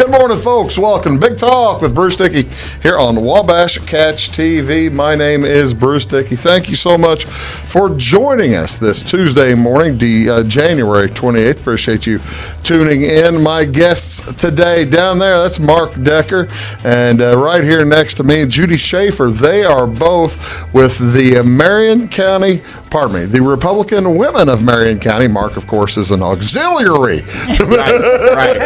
Good morning, folks. Welcome. Big Talk with Bruce Dickey here on Wabash Catch TV. My name is Bruce Dickey. Thank you so much for joining us this Tuesday morning, January 28th. Appreciate you tuning in. My guests today down there, that's Mark Decker, and right here next to me, Judy Shafer. They are both with the the Republican Women of Marion County. Mark, of course, is an auxiliary. Right.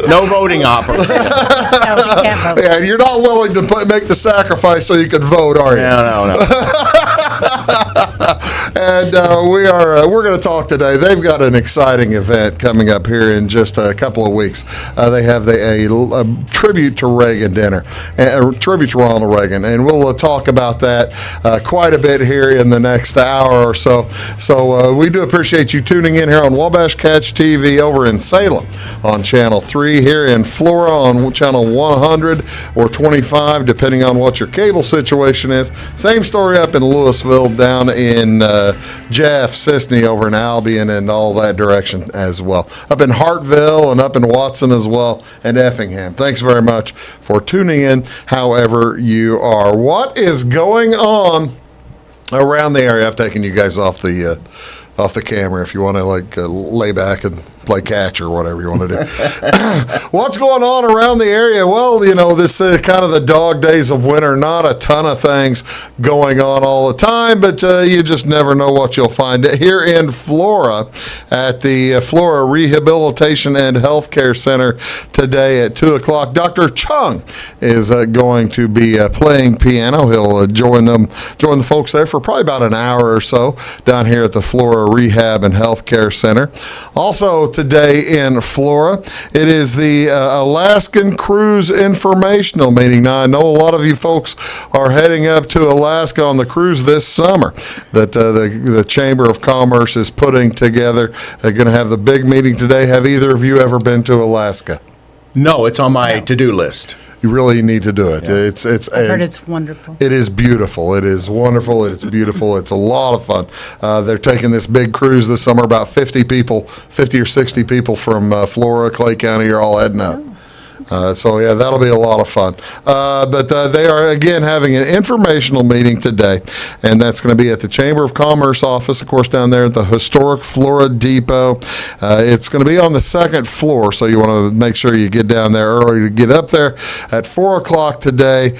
No voting opportunity. No, we can't vote. Yeah, you're not willing to make the sacrifice so you can vote, are you? No. And we're going to talk today. They've got an exciting event coming up here in just a couple of weeks. They have a tribute to Reagan dinner, a tribute to Ronald Reagan, and we'll talk about that quite a bit here in the next hour or so. So we do appreciate you tuning in here on Wabash Catch TV over in Salem on Channel 3, here in Flora on Channel 100 or 25, depending on what your cable situation is. Same story up in Louisville, down in Jeff, Sisney over in Albion and all that direction as well. Up in Hartville and up in Watson as well, and Effingham. Thanks very much for tuning in, however you are. What is going on around the area? I've taken you guys off the camera if you want to lay back and play catch or whatever you want to do. What's going on around the area? Well, this kind of the dog days of winter, not a ton of things going on all the time, but you just never know what you'll find. Here in Flora at the Flora Rehabilitation and Healthcare Center today at 2 o'clock, Dr. Chung is going to be playing piano. He'll join the folks there for probably about an hour or so down here at the Flora Rehab and Healthcare Center. Also today in Flora, it is the Alaskan Cruise Informational Meeting. Now, I know a lot of you folks are heading up to Alaska on the cruise this summer that the Chamber of Commerce is putting together. They're going to have the big meeting today. Have either of you ever been to Alaska? No, it's on my to-do list. You really need to do it. Yeah. I've heard it's wonderful. It is beautiful. It is wonderful. It's beautiful. It's a lot of fun. They're taking this big cruise this summer. About 50 or 60 people from Flora, Clay County are all heading up. So that'll be a lot of fun. But they are, again, having an informational meeting today, and that's going to be at the Chamber of Commerce office, of course, down there at the historic Flora Depot. It's going to be on the second floor, so you want to make sure you get down there early to get up there at 4 o'clock today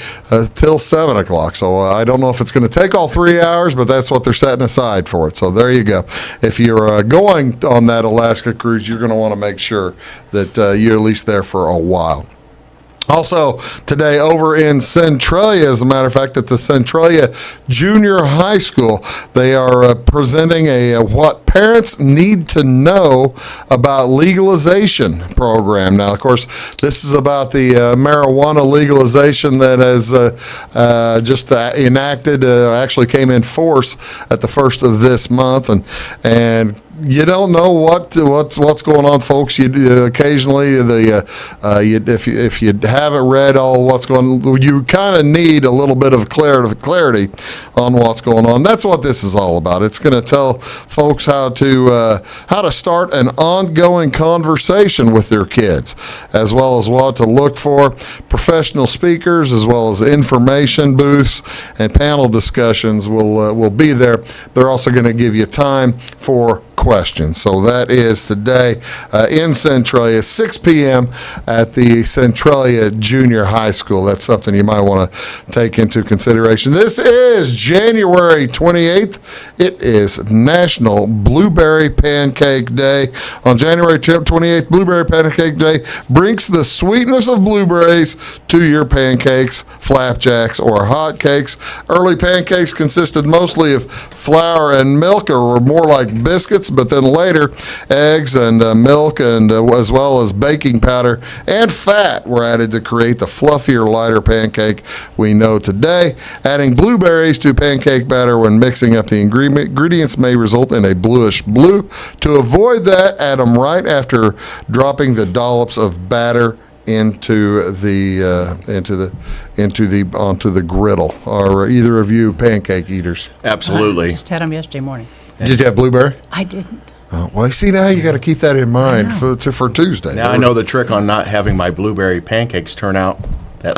till 7 o'clock. So I don't know if it's going to take all 3 hours, but that's what they're setting aside for it. So there you go. If you're going on that Alaska cruise, you're going to want to make sure that you're at least there for a while. Also, today over in Centralia, as a matter of fact, at the Centralia Junior High School, they are presenting a What Parents Need to Know About Legalization program. Now, of course, this is about the marijuana legalization that has just enacted, actually came in force at the first of this month, and you don't know what's going on, folks. You occasionally if you haven't read all what's going on, you kind of need a little bit of clarity on what's going on. That's what this is all about. It's going to tell folks how to start an ongoing conversation with their kids, as well as what to look for. Professional speakers, as well as information booths and panel discussions will be there. They're also going to give you time for questions. So that is today in Centralia, 6 p.m. at the Centralia Junior High School. That's something you might want to take into consideration. This is January 28th. It is National Blueberry Pancake Day. On January 28th, Blueberry Pancake Day brings the sweetness of blueberries to your pancakes, flapjacks, or hot cakes. Early pancakes consisted mostly of flour and milk, or were more like biscuits, but then later eggs and milk, and as well as baking powder and fat were added to create the fluffier, lighter pancake we know today. Adding blueberries to pancake batter when mixing up the ingredients may result in a bluish blue. To avoid that, add them right after dropping the dollops of batter onto the griddle. Are either of you pancake eaters? Absolutely. I just had them yesterday morning. Did you have blueberry? I didn't. Well, see, now you got to keep that in mind for Tuesday. Now I know the trick on not having my blueberry pancakes turn out.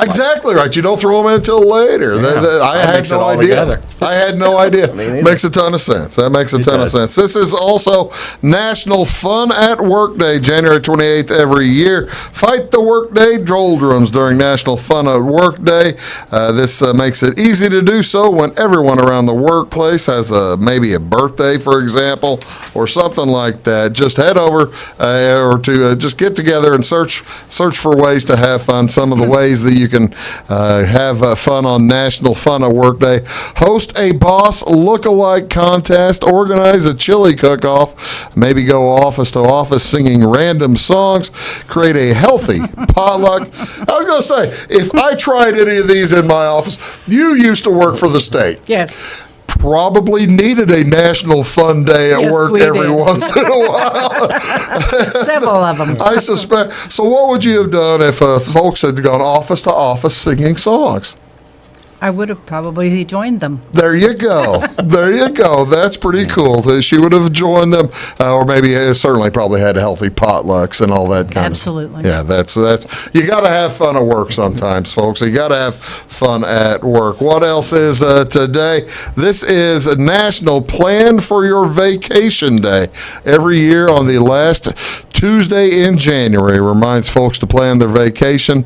Exactly right. You don't throw them in until later. Yeah. I had no idea. Together. I had no idea. neither. Makes a ton of sense. That makes a ton of sense. This is also National Fun at Work Day, January 28th every year. Fight the workday doldrums during National Fun at Work Day. This makes it easy to do so when everyone around the workplace has maybe a birthday, for example, or something like that. Just head over or to just get together and search for ways to have fun. Some of the ways that you can have fun on National Fun at Work Day. Host a boss look-alike contest. Organize a chili cook-off. Maybe go office to office singing random songs. Create a healthy potluck. I was going to say, if I tried any of these in my office, you used to work for the state. Yes. Probably needed a National Fun Day at Yes, work we every did. once in a while. Several of them. I suspect. So what would you have done if folks had gone office to office singing songs? I would have probably joined them. There you go. There you go. That's pretty cool. She would have joined them, or maybe certainly probably had healthy potlucks and all that kind Absolutely. of stuff. Yeah, that's you got to have fun at work sometimes, folks. You got to have fun at work. What else is today? This is National Plan for Your Vacation Day. Every year on the last Tuesday in January reminds folks to plan their vacation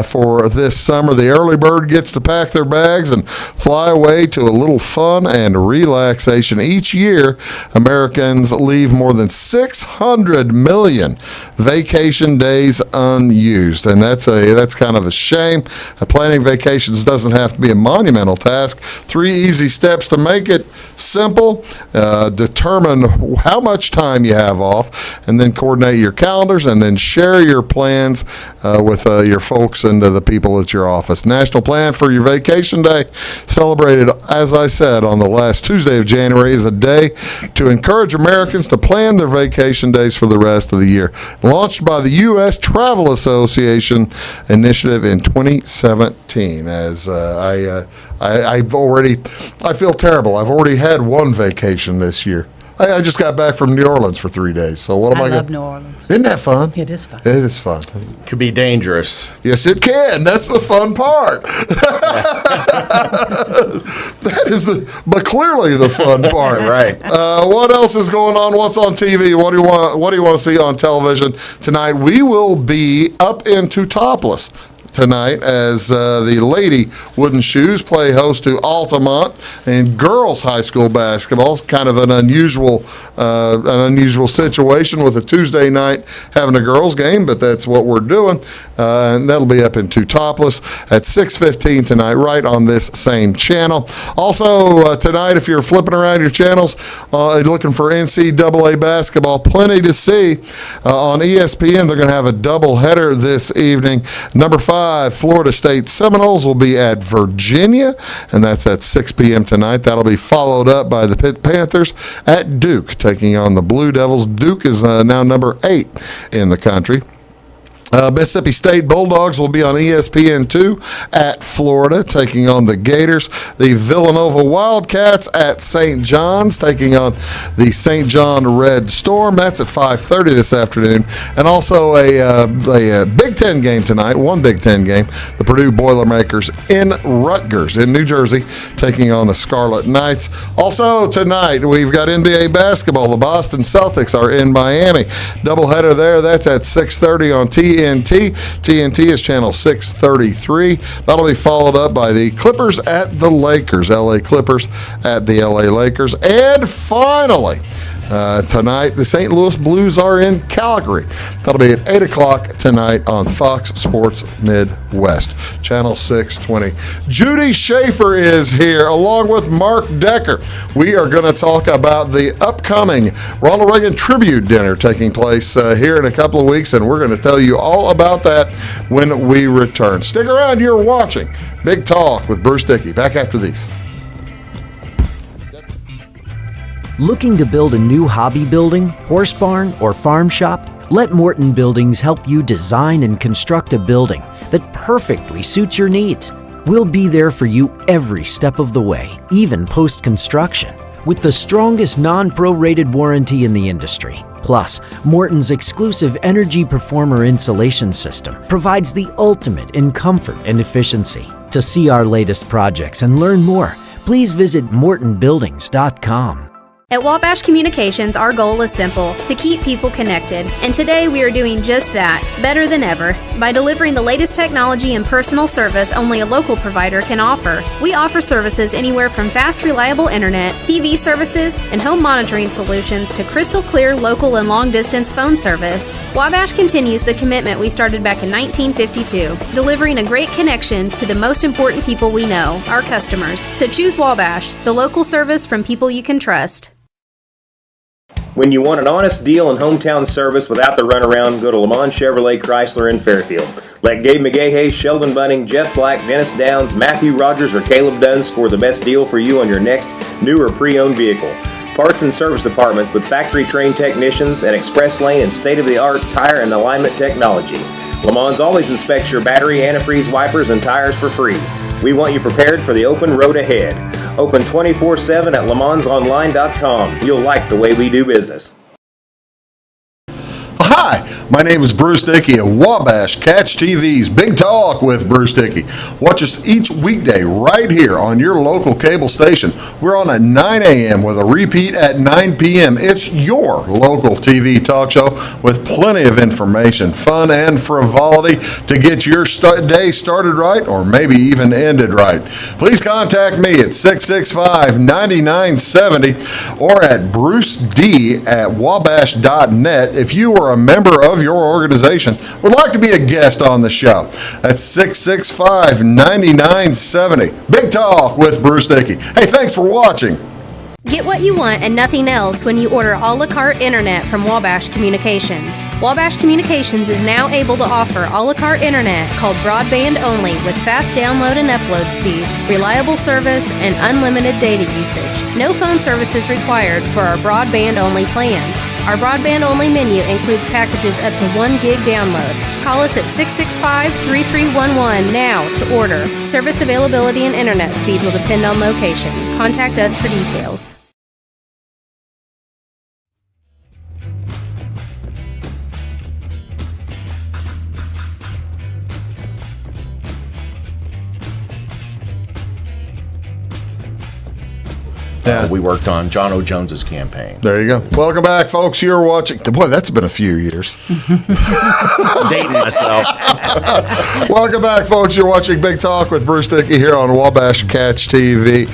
for this summer. The early bird gets to pack their bags and fly away to a little fun and relaxation. Each year, Americans leave more than 600 million vacation days unused, and that's kind of a shame. Planning vacations doesn't have to be a monumental task. 3 easy steps to make it simple. Determine how much time you have off, and then coordinate your calendars, and then share your plans with your folks and the people at your office. National Plan for Your Vacation Day, celebrated, as I said, on the last Tuesday of January, is a day to encourage Americans to plan their vacation days for the rest of the year. Launched by the U.S. Travel Association initiative in 2017. As I feel terrible. I've already had one vacation this year. I just got back from New Orleans for 3 days. So what am I I love going? New Orleans. Isn't that fun? It is fun. It is fun. Could be dangerous. Yes, it can. That's the fun part. That is but clearly the fun part. Right. What else is going on? What's on TV? What do you want to see on television tonight? We will be up into Topless tonight as the Lady Wooden Shoes play host to Altamont, and girls high school basketball. It's kind of an unusual situation with a Tuesday night having a girls game, but that's what we're doing, and that'll be up into Topless at 6:15 tonight, right on this same channel. Also tonight, if you're flipping around your channels looking for NCAA basketball, plenty to see on ESPN. They're going to have a doubleheader this evening. Number 5, Florida State Seminoles will be at Virginia, and that's at 6 p.m. tonight. That'll be followed up by the Pitt Panthers at Duke, taking on the Blue Devils. Duke is now number 8 in the country. Mississippi State Bulldogs will be on ESPN2 at Florida, taking on the Gators. The Villanova Wildcats at St. John's, taking on the St. John Red Storm. That's at 5:30 this afternoon. And also a Big Ten game tonight, one Big Ten game, the Purdue Boilermakers in Rutgers in New Jersey, taking on the Scarlet Knights. Also tonight, we've got NBA basketball. The Boston Celtics are in Miami. Doubleheader there. That's at 6:30 on TNT. TNT is channel 633. That'll be followed up by the Clippers at the Lakers. LA Clippers at the LA Lakers. And finally, tonight, the St. Louis Blues are in Calgary. That'll be at 8 o'clock tonight on Fox Sports Midwest, channel 620. Judy Shafer is here along with Mark Decker. We are going to talk about the upcoming Ronald Reagan Tribute Dinner taking place here in a couple of weeks, and we're going to tell you all about that when we return. Stick around. You're watching Big Talk with Bruce Dickey. Back after these. Looking to build a new hobby building, horse barn, or farm shop? Let Morton Buildings help you design and construct a building that perfectly suits your needs. We'll be there for you every step of the way, even post-construction. with the strongest non-prorated warranty in the industry. Plus, Morton's exclusive Energy Performer insulation system provides the ultimate in comfort and efficiency. To see our latest projects and learn more, please visit mortonbuildings.com. At Wabash Communications, our goal is simple: to keep people connected. And today we are doing just that, better than ever, by delivering the latest technology and personal service only a local provider can offer. We offer services anywhere from fast, reliable internet, TV services, and home monitoring solutions to crystal clear local and long-distance phone service. Wabash continues the commitment we started back in 1952, delivering a great connection to the most important people we know, our customers. So choose Wabash, the local service from people you can trust. When you want an honest deal and hometown service without the runaround, go to Lamont Chevrolet Chrysler in Fairfield. Let Gabe McGahey, Sheldon Bunning, Jeff Black, Dennis Downs, Matthew Rogers, or Caleb Dunn score the best deal for you on your next new or pre-owned vehicle. Parts and service departments with factory-trained technicians and express lane and state-of-the-art tire and alignment technology. Lamont always inspects your battery, antifreeze, wipers, and tires for free. We want you prepared for the open road ahead. Open 24/7 at LeMansOnline.com. You'll like the way we do business. Hi, my name is Bruce Dickey of Wabash Catch TV's Big Talk with Bruce Dickey. Watch us each weekday right here on your local cable station. We're on at 9 a.m. with a repeat at 9 p.m. It's your local TV talk show with plenty of information, fun, and frivolity to get your day started right or maybe even ended right. Please contact me at 665-9970 or at bruced@wabash.net if you are a member of your organization would like to be a guest on the show. That's 665-9970. Big Talk with Bruce Dickey. Hey, thanks for watching. Get what you want and nothing else when you order a la carte internet from Wabash Communications. Wabash Communications is now able to offer a la carte internet called broadband only with fast download and upload speeds, reliable service, and unlimited data usage. No phone service is required for our broadband only plans. Our broadband only menu includes packages up to 1 gig download. Call us at 665-3311 now to order. Service availability and internet speed will depend on location. Contact us for details. Yeah. We worked on John O. Jones's campaign. There you go. Welcome back, folks. You're watching. Boy, that's been a few years. Dating myself. Welcome back, folks. You're watching Big Talk with Bruce Dickey here on Wabash Catch TV.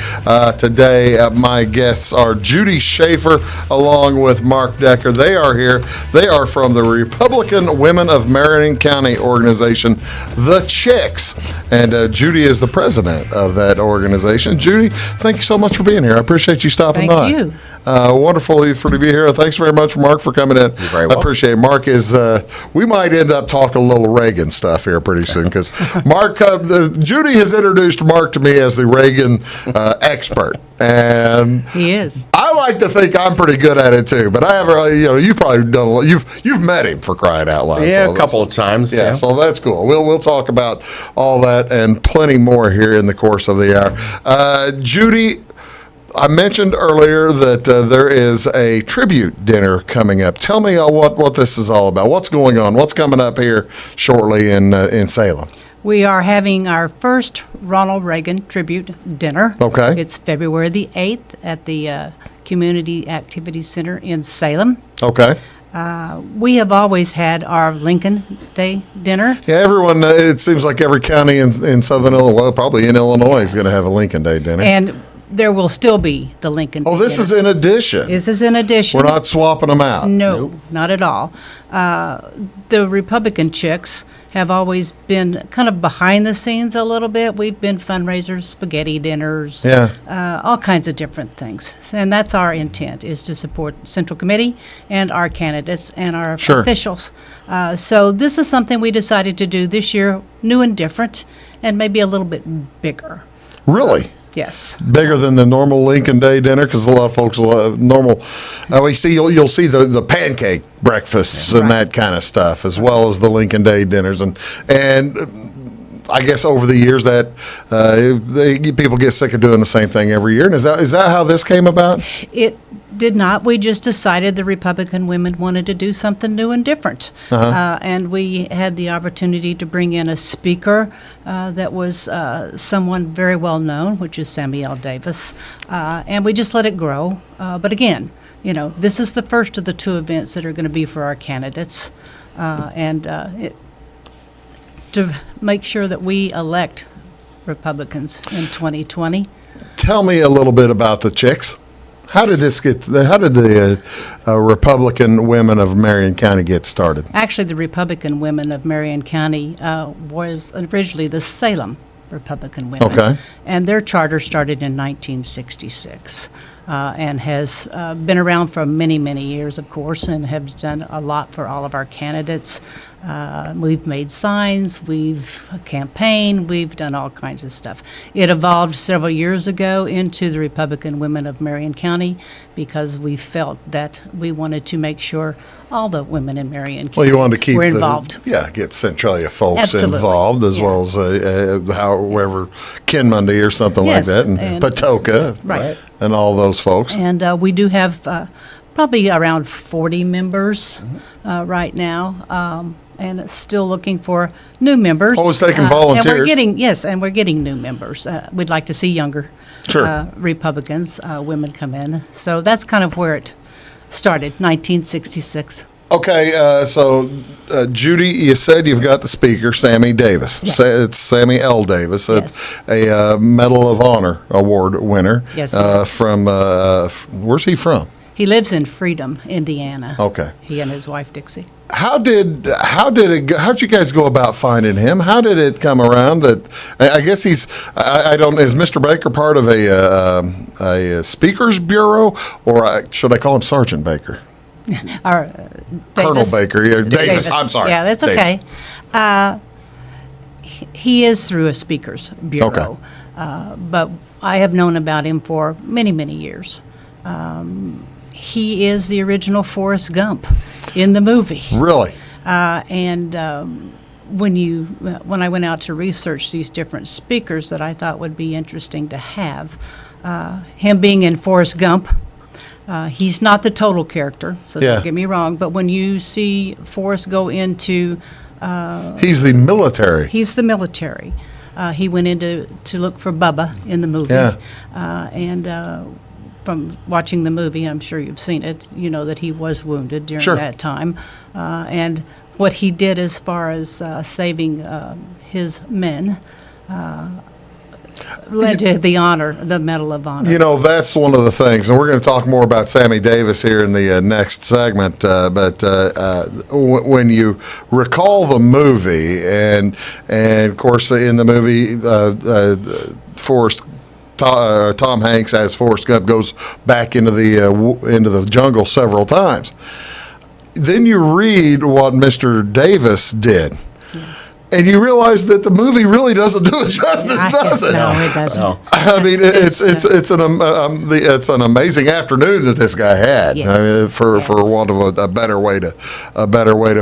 Today, my guests are Judy Shafer along with Mark Decker. They are here. They are from the Republican Women of Marion County organization, The Chicks. And Judy is the president of that organization. Judy, thank you so much for being here. I appreciate you stopping by. Thank you. Wonderful for to be here. Thanks very much, Mark, for coming in. You're very welcome. I appreciate it. Mark is, we might end up talking a little Reagan stuff here pretty soon because Mark, Judy has introduced Mark to me as the Reagan expert. And He is. I like to think I'm pretty good at it too, but I haven't, you've probably done a lot. You've met him for crying out loud. Yeah, so a couple of times. Yeah, so that's cool. We'll talk about all that and plenty more here in the course of the hour. Judy, I mentioned earlier that there is a tribute dinner coming up. Tell me what this is all about. What's going on? What's coming up here shortly in Salem? We are having our first Ronald Reagan Tribute Dinner. Okay. It's February the 8th at the Community Activities Center in Salem. Okay. We have always had our Lincoln Day dinner. Yeah, everyone, it seems like every county in southern Illinois, well, probably in Illinois, is going to have a Lincoln Day dinner. And there will still be the Lincoln Day Oh, this dinner. is in addition. This is in addition. We're not swapping them out. No, not at all. The Republican Chicks have always been kind of behind the scenes a little bit. We've been fundraisers, spaghetti dinners, all kinds of different things. And that's our intent, is to support Central Committee and our candidates and our officials. So this is something we decided to do this year, new and different, and maybe a little bit bigger. Really? Yes. Bigger than the normal Lincoln Day dinner, because a lot of folks will have normal. You'll see the pancake breakfasts and that kind of stuff, as well as the Lincoln Day dinners, and I guess over the years that people get sick of doing the same thing every year. And is that how this came about? It did not. We just decided the Republican women wanted to do something new and different. And we had the opportunity to bring in a speaker that was someone very well known, which is Sammy L. Davis. And we just let it grow. But again, this is the first of the 2 events that are going to be for our candidates. To make sure that we elect Republicans in 2020. Tell me a little bit about the chicks. How did the Republican Women of Marion County get started? Actually, the Republican Women of Marion County was originally the Salem Republican Women. Okay. And their charter started in 1966 and has been around for many, many years, of course, and have done a lot for all of our candidates. We've made signs, we've campaigned, we've done all kinds of stuff. It evolved several years ago into the Republican Women of Marion County because we felt that we wanted to make sure all the women in Marion County you wanted to keep were involved. Get Centralia folks Absolutely. involved as well as however Kinmundy or something like Yes, that, and Patoka, right. and all those folks. And we do have probably around 40 members right now. And it's still looking for new members. Always taking volunteers. And we're getting new members. We'd like to see younger Republicans, women come in. So that's kind of where it started, 1966. Okay, so Judy, you said you've got the speaker, Sammy Davis. Yes. It's Sammy L. Davis. Yes. It's a Medal of Honor award winner. Yes, he is. From where's he from? He lives in Freedom, Indiana. Okay. He and his wife, Dixie. How'd you guys go about finding him? How did it come around that? I guess is Mr. Baker part of a speakers bureau, or should I call him Sergeant Baker? Colonel Baker, yeah, Davis. I'm sorry. Yeah, that's okay. He is through a speakers bureau, Okay. But I have known about him for many, many years. He is the original Forrest Gump in the movie. Really? When I went out to research these different speakers that I thought would be interesting to have, him being in Forrest Gump, he's not the total character, so don't get me wrong, but when you see Forrest go into... he's the military. He's the military. He went in to look for Bubba in the movie. Yeah. From watching the movie, I'm sure you've seen it, you know that he was wounded during that time. And what he did as far as saving his men led to the Medal of Honor. That's one of the things, and we're going to talk more about Sammy Davis here in the next segment. But when you recall the movie, and of course in the movie, Tom Hanks as Forrest Gump goes back into the jungle several times. Then you read what Mr. Davis did. And you realize that the movie really doesn't do it justice, does it? No, it doesn't. No. I mean, it's an amazing afternoon that this guy had. Yes. I mean, for want of a better way to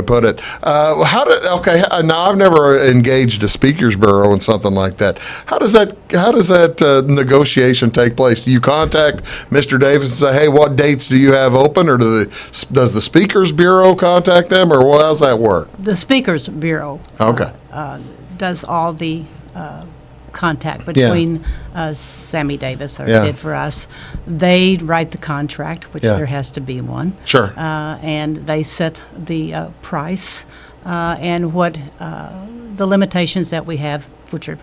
put it. Now I've never engaged a speakers bureau in something like that. How does that negotiation take place? Do you contact Mr. Davis and say, hey, what dates do you have open, or does the speakers bureau contact them, or how's that work? The Speakers Bureau. Okay. Does all the contact between Sammy Davis, or did for us. They write the contract, which there has to be one. Sure. And they set the price and what the limitations that we have, which are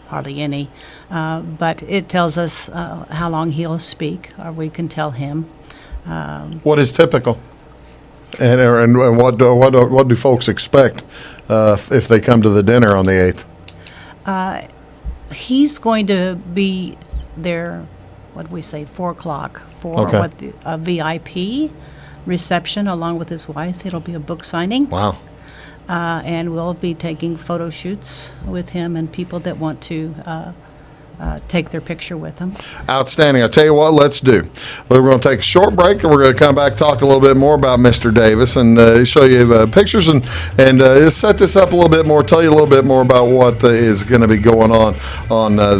hardly any. But it tells us how long he'll speak, or we can tell him. What is typical? And what do folks expect if they come to the dinner on the 8th? He's going to be there, what do we say, 4 o'clock for a VIP reception along with his wife. It'll be a book signing. Wow. And we'll be taking photo shoots with him and people that want to take their picture with them. Outstanding. I tell you what, let's do. We're going to take a short break, and we're going to come back, talk a little bit more about Mr. Davis, and show you pictures and set this up a little bit more, tell you a little bit more about what is going to be going on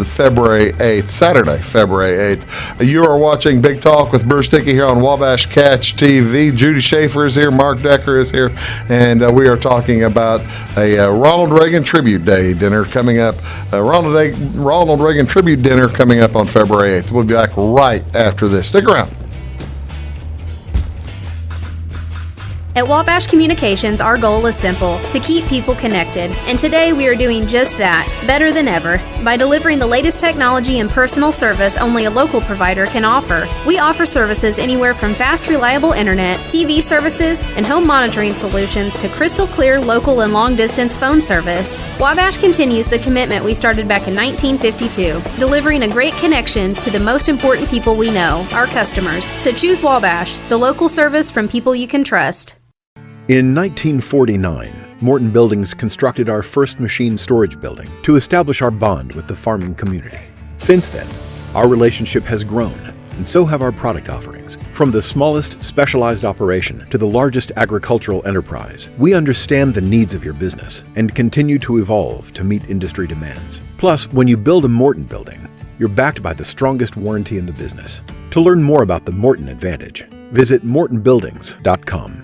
February 8th, Saturday, February 8th. You are watching Big Talk with Bruce Dickey here on Wabash Catch TV. Judy Shafer is here, Mark Decker is here, and we are talking about a Ronald Reagan Tribute Day dinner coming up. Ronald Reagan Tribute Dinner coming up on February 8th. We'll be back right after this. Stick around. At Wabash Communications, our goal is simple: to keep people connected. And today we are doing just that, better than ever, by delivering the latest technology and personal service only a local provider can offer. We offer services anywhere from fast, reliable internet, TV services, and home monitoring solutions to crystal clear local and long-distance phone service. Wabash continues the commitment we started back in 1952, delivering a great connection to the most important people we know, our customers. So choose Wabash, the local service from people you can trust. In 1949, Morton Buildings constructed our first machine storage building to establish our bond with the farming community. Since then, our relationship has grown, and so have our product offerings. From the smallest specialized operation to the largest agricultural enterprise, we understand the needs of your business and continue to evolve to meet industry demands. Plus, when you build a Morton building, you're backed by the strongest warranty in the business. To learn more about the Morton Advantage, visit mortonbuildings.com.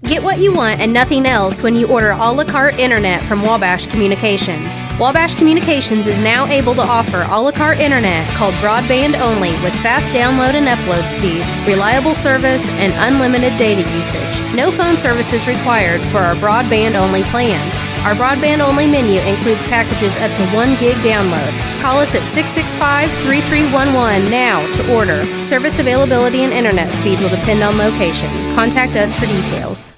Get what you want and nothing else when you order a la carte internet from Wabash Communications. Wabash Communications is now able to offer a la carte internet called broadband only with fast download and upload speeds, reliable service, and unlimited data usage. No phone service is required for our broadband only plans. Our broadband only menu includes packages up to 1 gig download. Call us at 665-3311 now to order. Service availability and internet speed will depend on location. Contact us for details.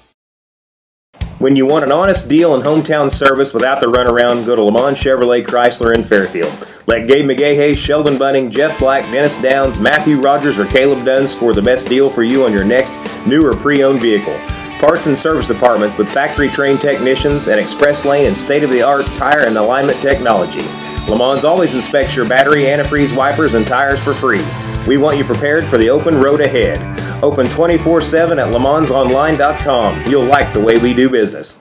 When you want an honest deal and hometown service without the runaround, go to Lamont Chevrolet Chrysler in Fairfield. Let Gabe McGahey, Sheldon Bunning, Jeff Black, Dennis Downs, Matthew Rogers, or Caleb Dunn score the best deal for you on your next new or pre-owned vehicle. Parts and service departments with factory-trained technicians and express lane and state-of-the-art tire and alignment technology. Lamont always inspects your battery, antifreeze, wipers, and tires for free. We want you prepared for the open road ahead. Open 24/7 at LeMansOnline.com. You'll like the way we do business.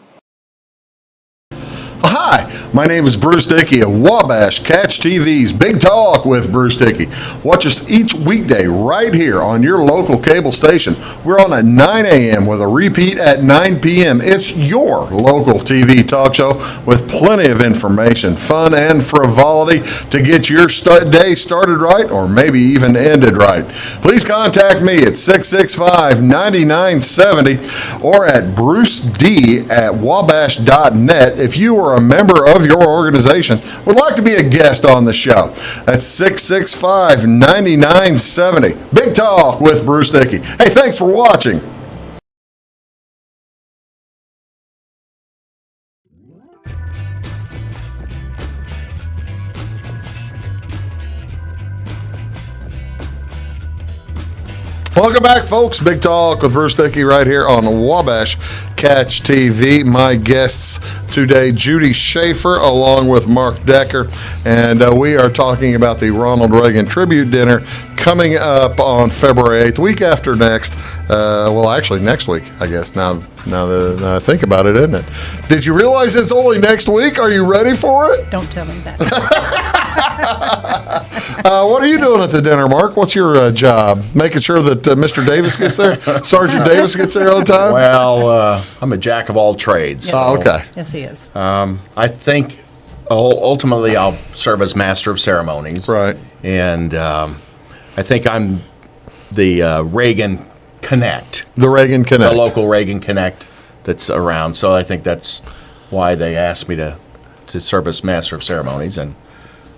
Hi, my name is Bruce Dickey of Wabash Catch TV's Big Talk with Bruce Dickey. Watch us each weekday right here on your local cable station. We're on at 9 a.m. with a repeat at 9 p.m. It's your local TV talk show with plenty of information, fun, and frivolity to get your day started right or maybe even ended right. Please contact me at 665-9970 or at bruced@wabash.net if you are a member of your organization would like to be a guest on the show. That's 665-9970. Big Talk with Bruce Dickey. Hey, thanks for watching. Welcome back, folks. Big Talk with Bruce Dickey right here on Wabash Catch TV. My guests today, Judy Shafer along with Mark Decker, and we are talking about the Ronald Reagan Tribute Dinner coming up on February 8th, week after next. Well, actually next week, I guess, now that I think about it, isn't it? Did you realize it's only next week? Are you ready for it? Don't tell me that. What are you doing at the dinner, Mark? What's your job? Making sure that Mr. Davis gets there? Sergeant Davis gets there on time? Well, I'm a jack of all trades. Yes. Oh, okay. Yes, he is. I think ultimately I'll serve as Master of Ceremonies. Right. And I think I'm the Reagan Connect. The Reagan Connect. The local Reagan Connect that's around. So I think that's why they asked me to serve as Master of Ceremonies. And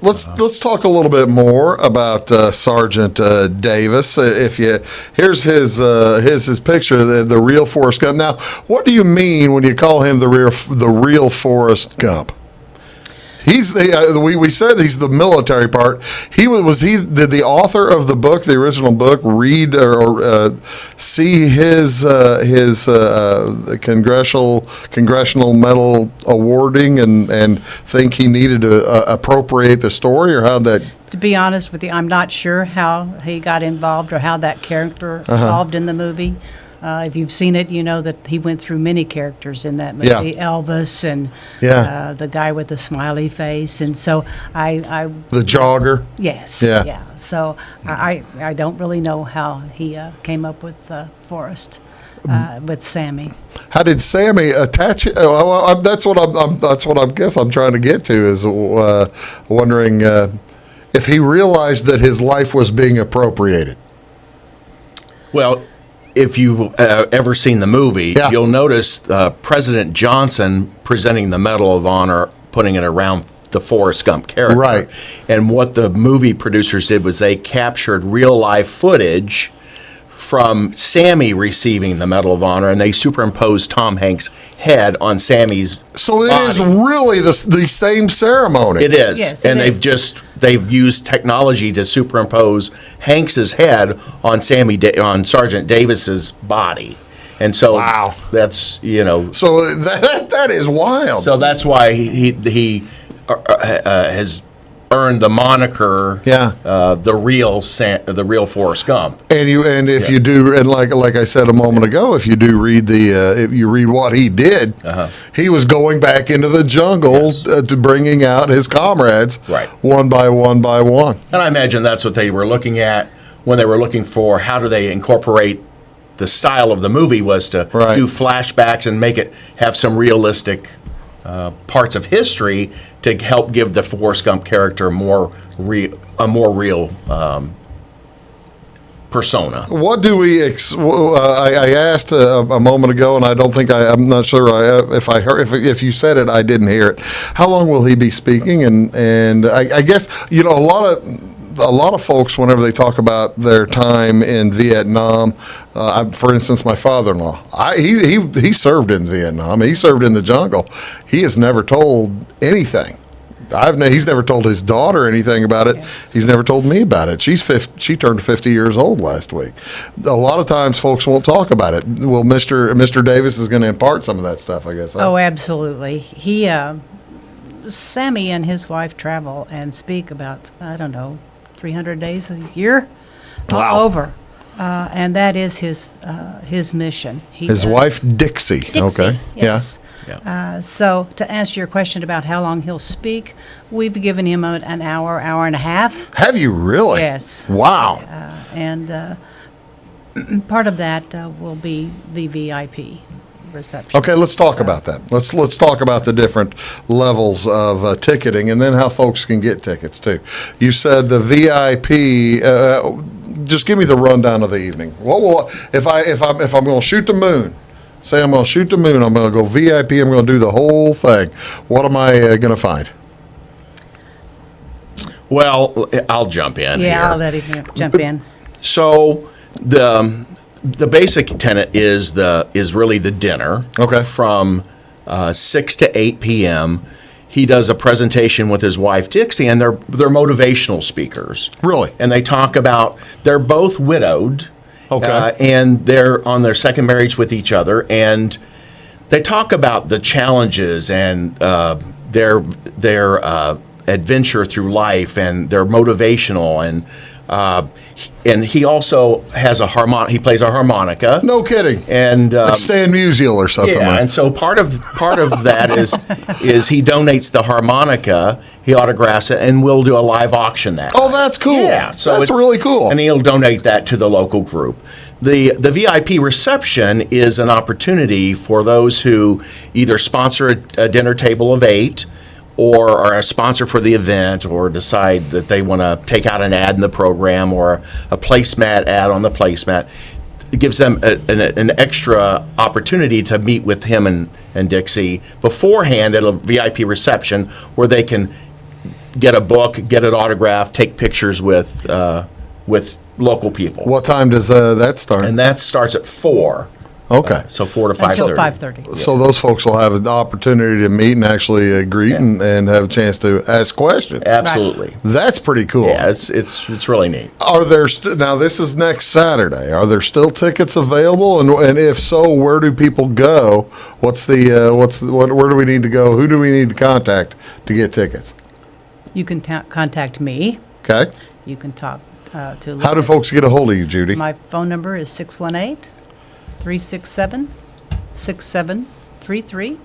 Let's talk a little bit more about Sergeant Davis. Here's his picture, the real Forrest Gump. Now, what do you mean when you call him the real Forrest Gump? He's the we said he's the military part. Did the author of the book, the original book, read or see his Congressional Medal awarding and think he needed to appropriate the story, or how that? To be honest with you, I'm not sure how he got involved or how that character evolved in the movie. If you've seen it, you know that he went through many characters in that movie. Yeah. Elvis and the guy with the smiley face. And so The jogger. Yes. Yeah. So I don't really know how he came up with Forrest, with Sammy. How did Sammy attach it? That's what I guess I'm trying to get to, is wondering if he realized that his life was being appropriated. Well, if you've ever seen the movie, you'll notice President Johnson presenting the Medal of Honor, putting it around the Forrest Gump character. Right. And what the movie producers did was they captured real-life footage from Sammy receiving the Medal of Honor, and they superimposed Tom Hanks' head on Sammy's So it body. is really the same ceremony. It is. Yes, and it is. they've used technology to superimpose Hanks's head on on Sergeant Davis's body. And so Wow. that's, So that is wild. so that's why he has earned the moniker, the real Forrest Gump. And if you do, and like I said a moment ago, if you do read if you read what he did, he was going back into the jungle to bringing out his comrades, Right. one by one by one. And I imagine that's what they were looking at when they were looking for how do they incorporate the style of the movie, was to do flashbacks and make it have some realistic parts of history to help give the Forrest Gump character a more real persona. What do we? I asked a moment ago, and I don't think I'm not sure if you said it, I didn't hear it. How long will he be speaking? And I guess a lot of folks, whenever they talk about their time in Vietnam, for instance, my father-in-law, he served in Vietnam. He served in the jungle. He has never told anything. He's never told his daughter anything about it. Yes. He's never told me about it. She turned 50 years old last week. A lot of times, folks won't talk about it. Well, Mr. Davis is going to impart some of that stuff, I guess. Oh, absolutely. Sammy and his wife travel and speak about, 300 days a year, all over, and that is his mission. His wife, Dixie. Dixie, Okay. yes. Yeah. So to answer your question about how long he'll speak, we've given him an hour and a half. Have you really? Yes. Wow. And part of that will be the VIP reception. Okay, let's talk about that. Let's talk about the different levels of ticketing, and then how folks can get tickets too. You said the VIP. Just give me the rundown of the evening. What will if I'm going to shoot the moon? Say I'm going to shoot the moon. I'm going to go VIP. I'm going to do the whole thing. What am I going to find? Well, I'll jump in here. Yeah, I'll let him jump in. So the basic tenet is really the dinner. Okay. From 6 to 8 p.m. He does a presentation with his wife Dixie, and they're motivational speakers. Really? And they talk about, they're both widowed. Okay. And they're on their second marriage with each other, and they talk about the challenges and their adventure through life, and they're motivational, and he also has he plays a harmonica. No kidding. And like Stan Musial or something. yeah, like. and so part of that is he donates the harmonica, he autographs it, and we'll do a live auction that Oh, night. that's cool. Yeah, so that's it's really cool. And he'll donate that to the local group. The VIP reception is an opportunity for those who either sponsor a dinner table of 8, or are a sponsor for the event, or decide that they want to take out an ad in the program or a placemat ad on the placemat. It gives them an extra opportunity to meet with him and Dixie beforehand at a VIP reception, where they can get a book, get it autographed, take pictures with local people. What time does that start? And that starts at 4. Okay. So 4 to Until 5:30. 5:30. So those folks will have an opportunity to meet and actually greet and have a chance to ask questions. Absolutely. That's pretty cool. Yeah, it's really neat. Are there now? This is next Saturday. Are there still tickets available? And if so, where do people go? Where do we need to go? Who do we need to contact to get tickets? You can contact me. Okay. You can talk to. How do folks get a hold of you, Judy? My phone number is 618-367-6733.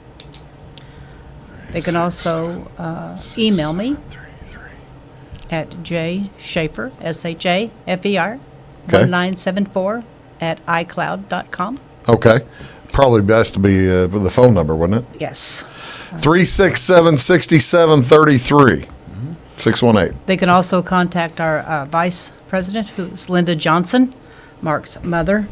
They can also email me at Shafer, SHAFER, 1974 at iCloud.com. Okay. Probably best to be the phone number, wouldn't it? Yes. 367-6733. 618. They can also contact our vice president, who's Linda Johnson, Mark's mother.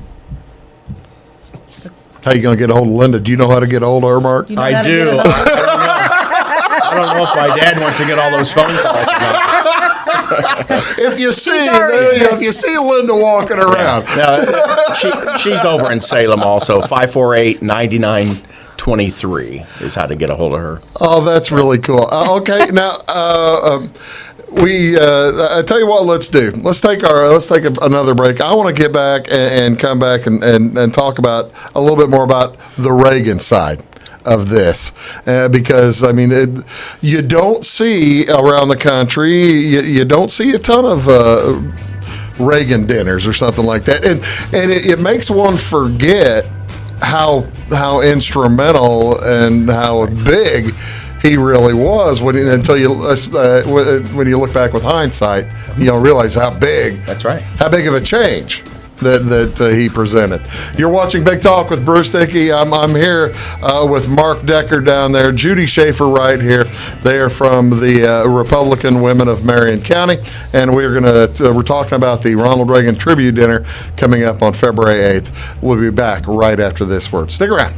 How you going to get a hold of Linda? Do you know how to get a hold of her, Mark? You know how I to do. get it on? I don't know if my dad wants to get all those phone calls or not. If you see Linda walking around. No, she's over in Salem also. 548-9923 is how to get a hold of her. Oh, that's really cool. Okay, now I tell you what, let's do. Let's take another break. I want to get back and come back and talk about a little bit more about the Reagan side of this, because I mean, you don't see around the country. You don't see a ton of Reagan dinners or something like that, and it makes one forget how instrumental and how big he really was until you when you look back with hindsight, you don't realize how big. That's right. How big of a change that he presented. You're watching Big Talk with Bruce Dickey. I'm here with Mark Decker down there, Judy Shafer right here. They are from the Republican Women of Marion County, and we're talking about the Ronald Reagan Tribute Dinner coming up on February 8th. We'll be back right after this word. Stick around.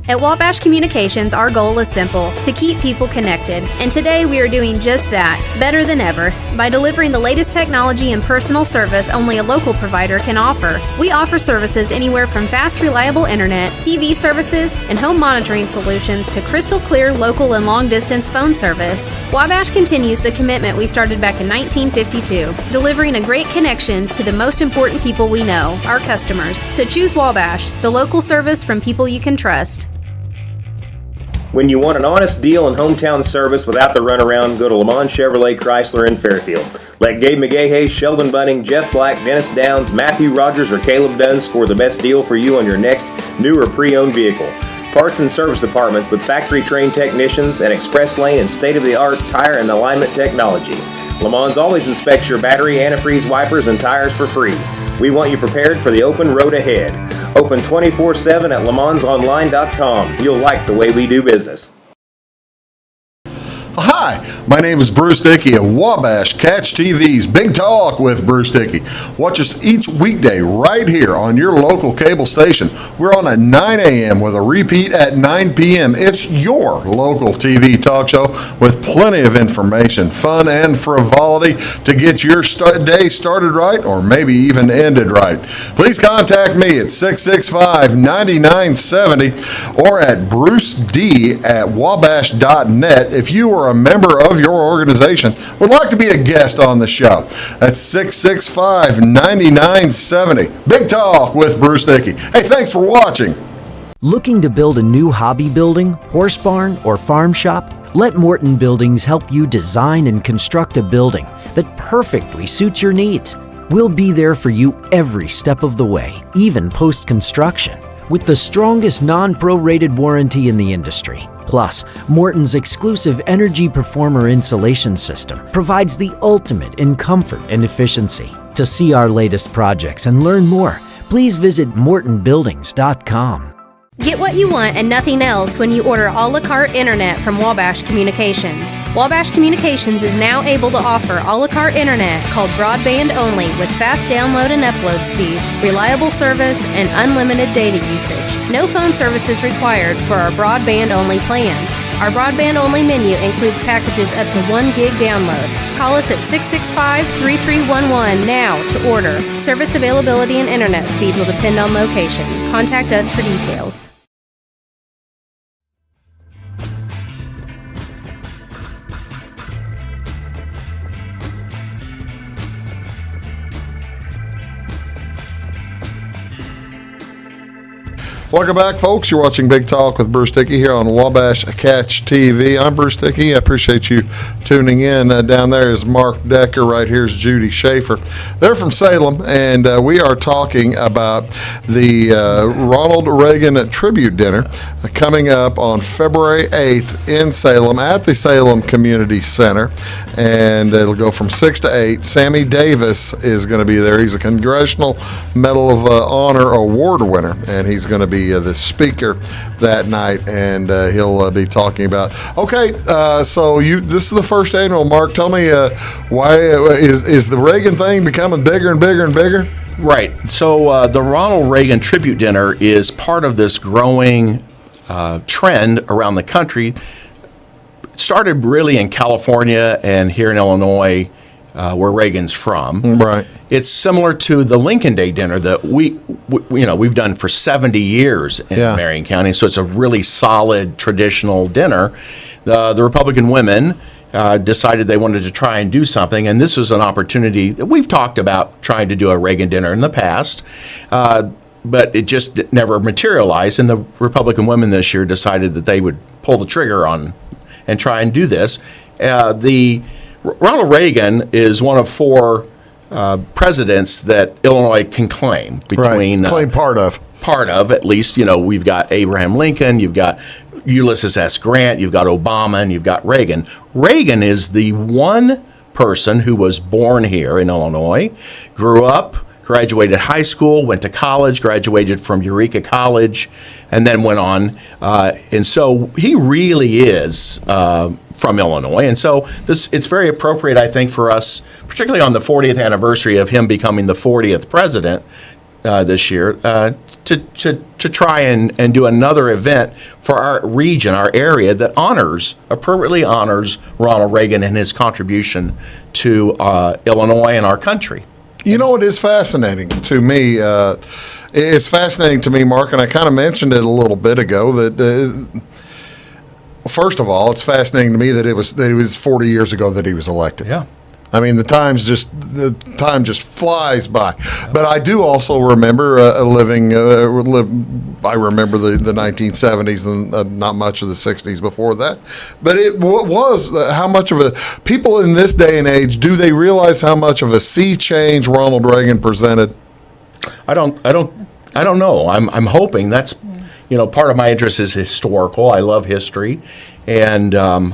At Wabash Communications, our goal is simple: to keep people connected. And today we are doing just that, better than ever, by delivering the latest technology and personal service only a local provider can offer. We offer services anywhere from fast, reliable internet, TV services, and home monitoring solutions to crystal clear local and long-distance phone service. Wabash continues the commitment we started back in 1952, delivering a great connection to the most important people we know, our customers. So choose Wabash, the local service from people you can trust. When you want an honest deal and hometown service without the runaround, go to Lamont Chevrolet Chrysler in Fairfield. Let Gabe McGahey, Sheldon Bunning, Jeff Black, Dennis Downs, Matthew Rogers, or Caleb Dunn score the best deal for you on your next new or pre-owned vehicle. Parts and service departments with factory-trained technicians and express lane and state-of-the-art tire and alignment technology. Lamont always inspects your battery, antifreeze, wipers, and tires for free. We want you prepared for the open road ahead. Open 24/7 at LeMansOnline.com. You'll like the way we do business. Hi, my name is Bruce Dickey of Wabash Catch TV's Big Talk with Bruce Dickey. Watch us each weekday right here on your local cable station. We're on at 9 a.m. with a repeat at 9 p.m. It's your local TV talk show with plenty of information, fun, and frivolity to get your day started right or maybe even ended right. Please contact me at 665-9970 or at bruced@wabash.net if you are a member of your organization would like to be a guest on the show. That's 665-9970. Big Talk with Bruce Dickey. Hey, thanks for watching. Looking to build a new hobby building, horse barn, or farm shop? Let Morton Buildings help you design and construct a building that perfectly suits your needs. We'll be there for you every step of the way, even post-construction, with the strongest non-prorated warranty in the industry. Plus, Morton's exclusive Energy Performer insulation system provides the ultimate in comfort and efficiency. To see our latest projects and learn more, please visit mortonbuildings.com. Get what you want and nothing else when you order a la carte internet from Wabash Communications. Wabash Communications is now able to offer a la carte internet called broadband only with fast download and upload speeds, reliable service, and unlimited data usage. No phone service is required for our broadband only plans. Our broadband only menu includes packages up to 1 gig download. Call us at 665-3311 now to order. Service availability and internet speed will depend on location. Contact us for details. Welcome back, folks. You're watching Big Talk with Bruce Dickey here on Wabash Catch TV. I'm Bruce Dickey. I appreciate you tuning in. Down there is Mark Decker. Right here is Judy Shafer. They're from Salem, and we are talking about the Ronald Reagan Tribute Dinner coming up on February 8th in Salem at the Salem Community Center, and it'll go from 6 to 8. Sammy Davis is going to be there. He's a Congressional Medal of Honor award winner, and he's going to be the speaker that night, and he'll be talking about. Okay, so this is the first annual. Mark, tell me why is the Reagan thing becoming bigger and bigger and bigger? Right. So the Ronald Reagan Tribute Dinner is part of this growing trend around the country. It started really in California and here in Illinois, where Reagan's from. Right. It's similar to the Lincoln Day dinner that we've done for 70 years in Marion County. So it's a really solid traditional dinner. The Republican women decided they wanted to try and do something, and this was an opportunity that we've talked about trying to do a Reagan dinner in the past, but it just never materialized. And the Republican women this year decided that they would pull the trigger on and try and do this. Ronald Reagan is one of 4 presidents that Illinois can claim between claim part of at least. We've got Abraham Lincoln, you've got Ulysses S. Grant, you've got Obama, and you've got Reagan. Reagan is the one person who was born here in Illinois, grew up, graduated high school, went to college, graduated from Eureka College, and then went on. And so he really is from Illinois. And so it's very appropriate, I think, for us, particularly on the 40th anniversary of him becoming the 40th president this year, to try and do another event for our region, our area, that appropriately honors Ronald Reagan and his contribution to Illinois and our country. You know, it is fascinating to me. It's fascinating to me, Mark, and I kind of mentioned it a little bit ago that. First of all, it's fascinating to me that it was 40 years ago that he was elected. Yeah. I mean, the time just flies by. But I do also remember I remember the 1970s and not much of the 60s before that. But it was how much of people in this day and age, do they realize how much of a sea change Ronald Reagan presented? I don't know. I'm hoping that's. Part of my interest is historical. I love history. And, I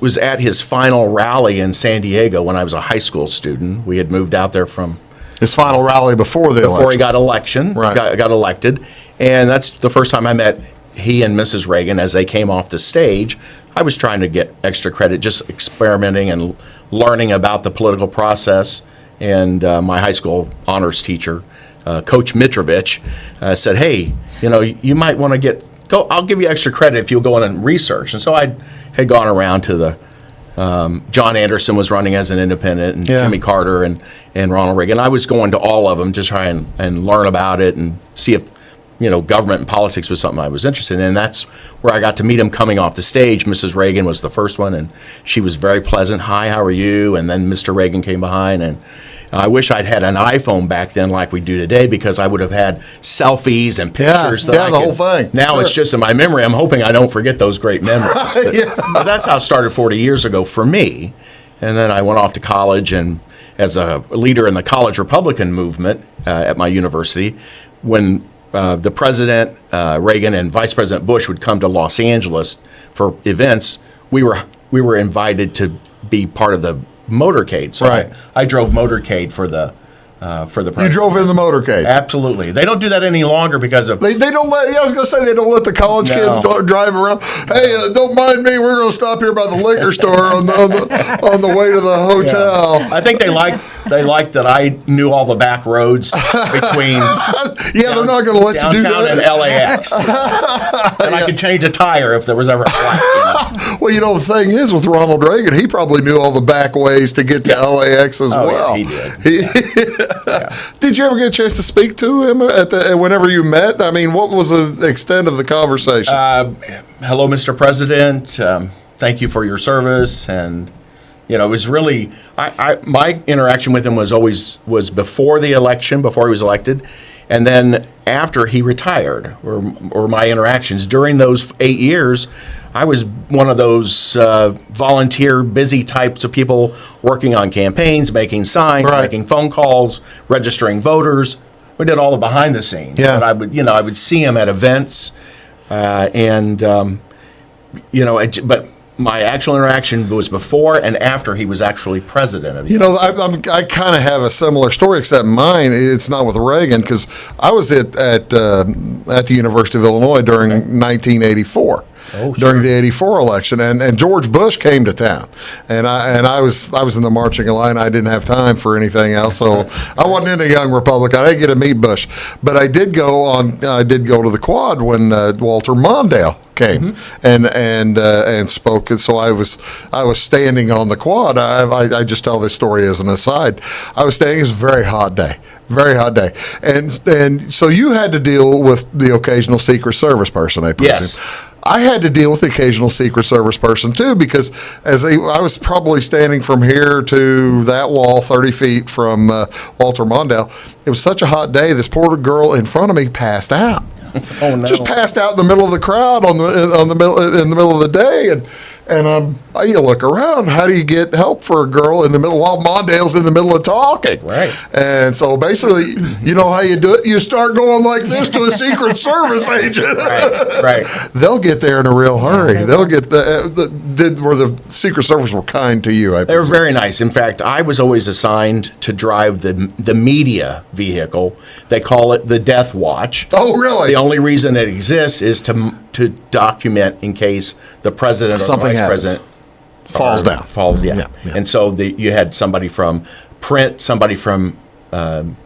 was at his final rally in San Diego when I was a high school student. We had moved out there from... His final rally before the election. Before he got got elected. And that's the first time I met he and Mrs. Reagan as they came off the stage. I was trying to get extra credit, just experimenting and learning about the political process. And my high school honors teacher, Coach Mitrovich, said, "Hey, you might want to go. I'll give you extra credit if you'll go in and research." And so I had gone around to the John Anderson was running as an independent, and Jimmy Carter and Ronald Reagan. I was going to all of them to try and learn about it and see if government and politics was something I was interested in. And that's where I got to meet him coming off the stage. Mrs. Reagan was the first one, and she was very pleasant. "Hi, how are you?" And then Mr. Reagan came behind, and I wish I'd had an iPhone back then like we do today, because I would have had selfies and pictures. The whole thing. Now it's just in my memory. I'm hoping I don't forget those great memories. But that's how it started 40 years ago for me. And then I went off to college, and as a leader in the college Republican movement at my university, when the President Reagan and Vice President Bush would come to Los Angeles for events, we were invited to be part of the motorcade. So I drove motorcade for the for the You president. drove in the motorcade. Absolutely. They don't do that any longer because of. They don't let. Yeah, I was gonna say they don't let the college kids drive around. Hey, don't mind me. We're gonna stop here by the liquor store on the way to the hotel. I think they liked that I knew all the back roads between. They're not gonna let you do downtown that. and LAX, and I could change a tire if there was ever a flat. Well, the thing is with Ronald Reagan, he probably knew all the back ways to get to LAX as well. Yeah, he did. Did you ever get a chance to speak to him whenever you met? I mean, what was the extent of the conversation? Hello, Mr. President. Thank you for your service. And, it was really, my interaction with him was before the election, before he was elected. And then after he retired, or my interactions during those 8 years, I was one of those volunteer, busy types of people working on campaigns, making signs, making phone calls, registering voters. We did all the behind the scenes. Yeah. But I would see him at events, but my actual interaction was before and after he was actually president of the United States. I kind of have a similar story, except mine, it's not with Reagan, because I was at the University of Illinois during 1984. During the '84 election, and George Bush came to town, and I was in the marching line. I didn't have time for anything else, so I wasn't in a Young Republican. I didn't get to meet Bush, but I did go to the Quad when Walter Mondale came and spoke. And so I was standing on the Quad. I just tell this story as an aside. I was standing. It was a very hot day, and so you had to deal with the occasional Secret Service person, I presume. Yes. I had to deal with the occasional Secret Service person too, because I was probably standing from here to that wall 30 feet from Walter Mondale. It was such a hot day. This poor girl in front of me passed out. Oh no! Just passed out in the middle of the crowd in the middle of the day, and you look around. How do you get help for a girl in the middle while Mondale's in the middle of talking? Right. And so basically, you know how you do it. You start going like this to a Secret Service agent. Right. They'll get there in a real hurry. They'll get where the Secret Service were kind to you. They were very nice. In fact, I was always assigned to drive the media vehicle. They call it the Death Watch. Oh, really? The only reason it exists is to document in case the president or the vice president falls down. Yeah. And so you had somebody from print, somebody from television,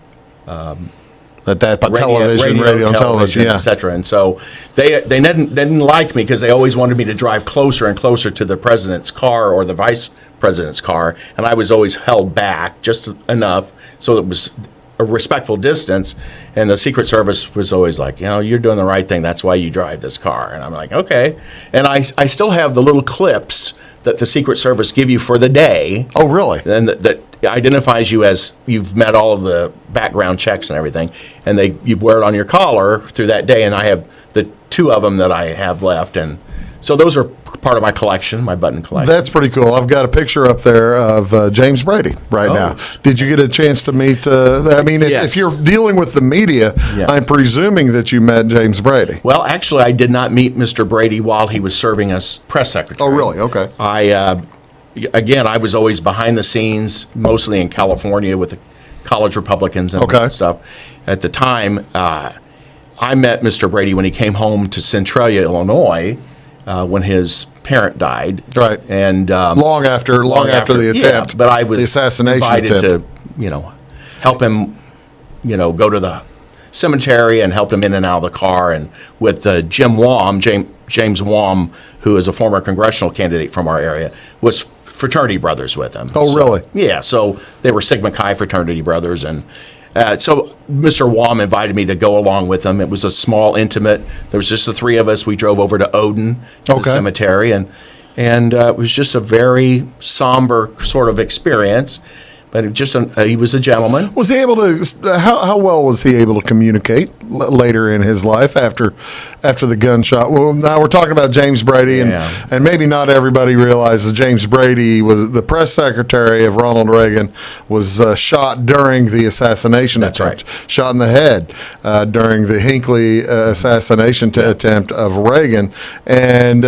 radio, and television, yeah. etc. And so they didn't like me because they always wanted me to drive closer and closer to the president's car or the vice president's car, and I was always held back just enough so it was a respectful distance. And the Secret Service was always like, you're doing the right thing. That's why you drive this car. And I'm like, okay. And I still have the little clips that the Secret Service give you for the day. Oh, really? And that identifies you as you've met all of the background checks and everything. And you wear it on your collar through that day. And I have the 2 of them that I have left. And so those are part of my collection, my button collection. That's pretty cool. I've got a picture up there of James Brady now. Did you get a chance to meet? Yes. If you're dealing with the media, I'm presuming that you met James Brady. Well, actually, I did not meet Mr. Brady while he was serving as press secretary. Oh, really? Okay. I was always behind the scenes, mostly in California with the college Republicans and stuff. At the time, I met Mr. Brady when he came home to Centralia, Illinois, when his parent died. Right. And long after the attempt. Yeah, but I was the assassination invited attempt. to, help him, go to the cemetery and helped him in and out of the car. And with James Wom, who is a former congressional candidate from our area, was fraternity brothers with him. Oh, really? Yeah. So they were Sigma Chi fraternity brothers, and so Mr. Wom invited me to go along with him. It was a small, intimate. There was just the 3 of us. We drove over to Odin, the cemetery, and it was just a very somber sort of experience. But he was a gentleman. Was he able to? How well was he able to communicate later in his life after the gunshot? Well, now we're talking about James Brady, and maybe not everybody realizes James Brady was the press secretary of Ronald Reagan. Was shot during the assassination attempt. Right. Shot in the head during the Hinckley assassination attempt of Reagan, and.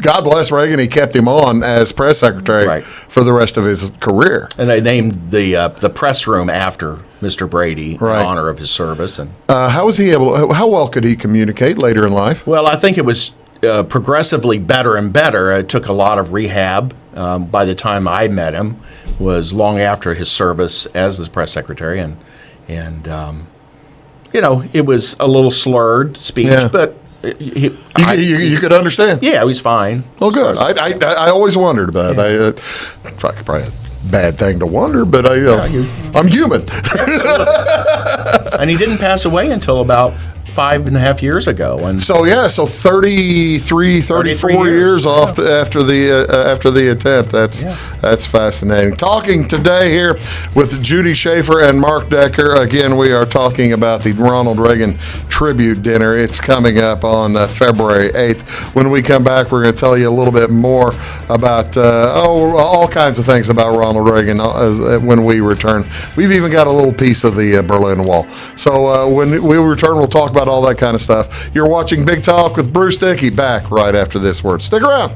God bless Reagan, he kept him on as press secretary Right. for the rest of his career. And they named the press room after Mr. Brady Right. in honor of his service. And How well could he communicate later in life? well, I think it was progressively better and better. It took a lot of rehab. By the time I met him, was long after his service as the press secretary, and it was a little slurred speech, Yeah. but You could understand. yeah, he was fine. Well, good. I always wondered about that. Probably a bad thing to wonder, but I'm human. And he didn't pass away until about 5.5 years ago. And So 33, 34 years off after the attempt. That's fascinating. Talking today here with Judy Shafer and Mark Decker. Again, we are talking about the Ronald Reagan Tribute Dinner. It's coming up on February 8th. When we come back, we're going to tell you a little bit more about all kinds of things about Ronald Reagan when we return. We've even got a little piece of the Berlin Wall. So when we return, we'll talk about all that kind of stuff. You're watching Big Talk with Bruce Dickey, back right after this word. Stick around.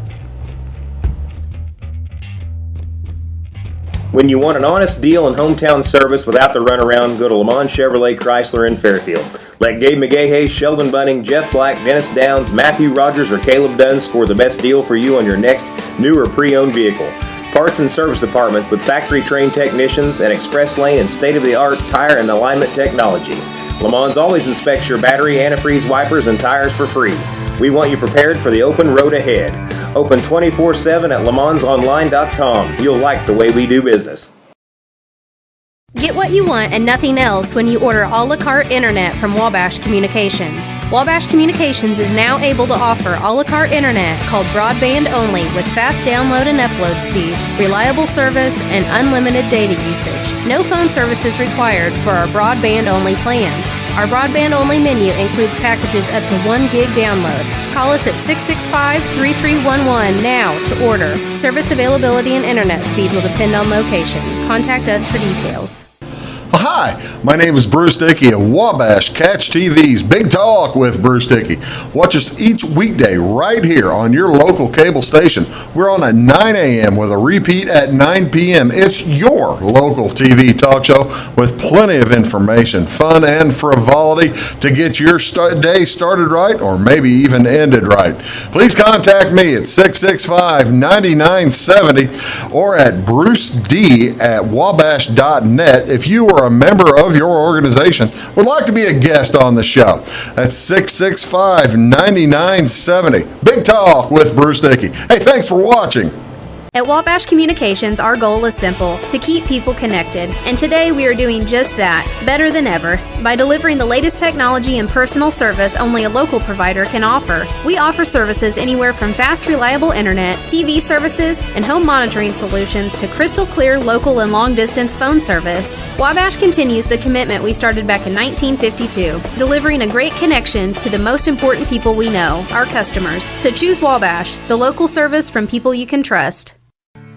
When you want an honest deal and hometown service without the runaround, go to Lamont Chevrolet Chrysler in Fairfield. Let Gabe McGahey, Sheldon Bunning, Jeff Black, Dennis Downs, Matthew Rogers, or Caleb Dunn score the best deal for you on your next new or pre-owned vehicle. Parts and service departments with factory-trained technicians and express lane and state-of-the-art tire and alignment technology. Lamont always inspects your battery, antifreeze, wipers, and tires for free. We want you prepared for the open road ahead. Open 24/7 at LaMonsOnline.com. You'll like the way we do business. Get what you want and nothing else when you order a la carte internet from Wabash Communications. Wabash Communications is now able to offer a la carte internet called broadband only with fast download and upload speeds, reliable service, and unlimited data usage. No phone service is required for our broadband only plans. Our broadband only menu includes packages up to 1 gig download. Call us at 665-3311 now to order. Service availability and internet speed will depend on location. Contact us for details. Hi, my name is Bruce Dickey of Wabash Catch TV's Big Talk with Bruce Dickey. Watch us each weekday right here on your local cable station. We're on at 9 a.m. with a repeat at 9 p.m. It's your local TV talk show with plenty of information, fun, and frivolity to get your day started right or maybe even ended right. Please contact me at 665-9970 or at bruced@wabash.net if you are a member of your organization would like to be a guest on the show. That's 665-9970. Big Talk with Bruce Dickey. Hey, thanks for watching. At Wabash Communications, our goal is simple, to keep people connected. And today we are doing just that, better than ever, by delivering the latest technology and personal service only a local provider can offer. We offer services anywhere from fast, reliable internet, TV services, and home monitoring solutions to crystal clear local and long-distance phone service. Wabash continues the commitment we started back in 1952, delivering a great connection to the most important people we know, our customers. So choose Wabash, the local service from people you can trust.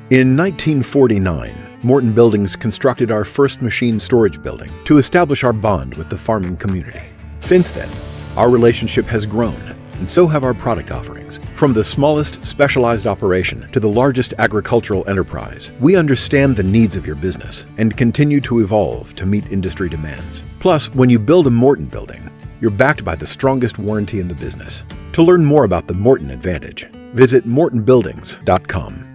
In 1949, Morton Buildings constructed our first machine storage building to establish our bond with the farming community. Since then, our relationship has grown, and so have our product offerings. From the smallest specialized operation to the largest agricultural enterprise, we understand the needs of your business and continue to evolve to meet industry demands. Plus, when you build a Morton building, you're backed by the strongest warranty in the business. To learn more about the Morton Advantage, visit mortonbuildings.com.